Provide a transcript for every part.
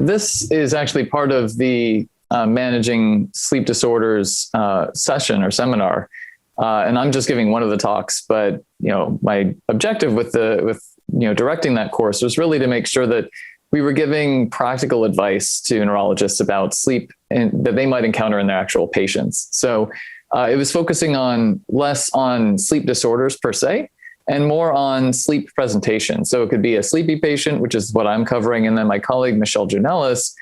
this is actually part of the managing sleep disorders session or seminar. And I'm just giving one of the talks, but my objective with directing that course was really to make sure that we were giving practical advice to neurologists about sleep and that they might encounter in their actual patients. So it was focusing less on sleep disorders per se, and more on sleep presentation. So it could be a sleepy patient, which is what I'm covering. And then my colleague, Michelle Janellis,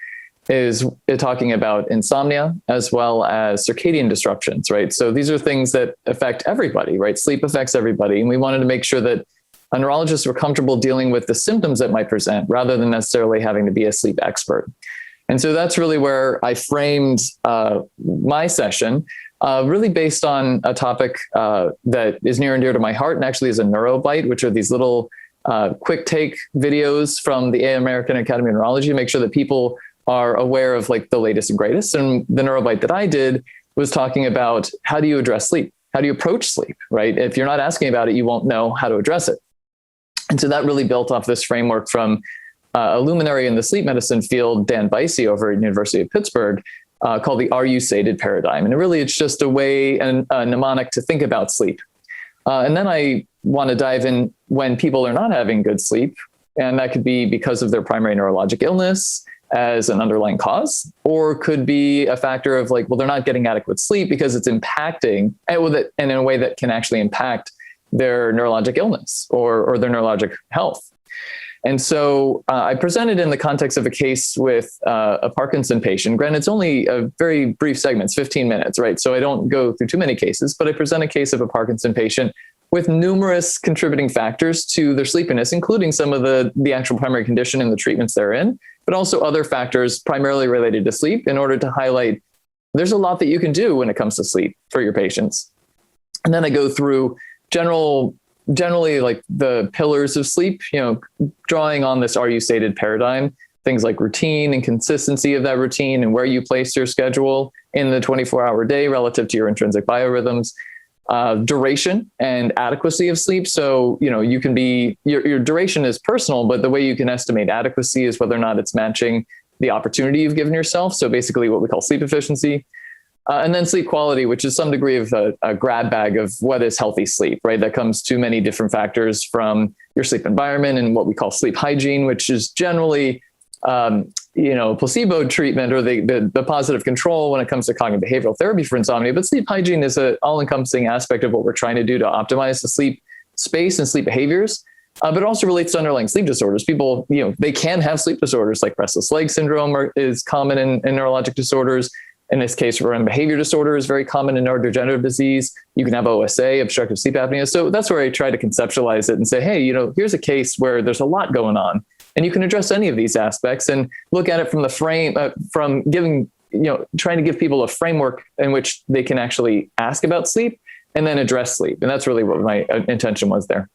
is talking about insomnia as well as circadian disruptions, right? So these are things that affect everybody, right? Sleep affects everybody. And we wanted to make sure that neurologists were comfortable dealing with the symptoms that might present rather than necessarily having to be a sleep expert. And so that's really where I framed my session, really based on a topic that is near and dear to my heart and actually is a Neurobite, which are these little quick take videos from the American Academy of Neurology to make sure that people are aware of like the latest and greatest. And the Neurobite that I did was talking about how do you address sleep? How do you approach sleep, right? If you're not asking about it, you won't know how to address it. And so that really built off this framework from a luminary in the sleep medicine field, Dan Bicey over at University of Pittsburgh, called the Are You Sated paradigm. And really, it's just a way and a mnemonic to think about sleep. And then I want to dive in when people are not having good sleep. And that could be because of their primary neurologic illness as an underlying cause, or could be a factor of like, well, they're not getting adequate sleep because it's impacting, and in a way that can actually impact their neurologic illness or their neurologic health. And so I presented in the context of a case with a Parkinson patient. Granted, it's only a very brief segment, it's 15 minutes, right? So I don't go through too many cases, but I present a case of a Parkinson patient with numerous contributing factors to their sleepiness, including some of the actual primary condition and the treatments they're in, but also other factors primarily related to sleep in order to highlight there's a lot that you can do when it comes to sleep for your patients. And then I go through generally like the pillars of sleep, drawing on this Are You Sated paradigm, things like routine and consistency of that routine and where you place your schedule in the 24-hour day relative to your intrinsic biorhythms, duration and adequacy of sleep. So, you can be, your duration is personal, but the way you can estimate adequacy is whether or not it's matching the opportunity you've given yourself. So basically what we call sleep efficiency. And then sleep quality, which is some degree of a grab bag of what is healthy sleep, right? That comes to many different factors from your sleep environment and what we call sleep hygiene, which is generally, placebo treatment or the positive control when it comes to cognitive behavioral therapy for insomnia. But sleep hygiene is an all-encompassing aspect of what we're trying to do to optimize the sleep space and sleep behaviors. But it also relates to underlying sleep disorders. People, they can have sleep disorders like restless leg syndrome is common in neurologic disorders. In this case, REM behavior disorder is very common in neurodegenerative disease. You can have OSA, obstructive sleep apnea. So that's where I try to conceptualize it and say, hey, here's a case where there's a lot going on, and you can address any of these aspects and look at it from the frame, from giving, trying to give people a framework in which they can actually ask about sleep and then address sleep. And that's really what my intention was there.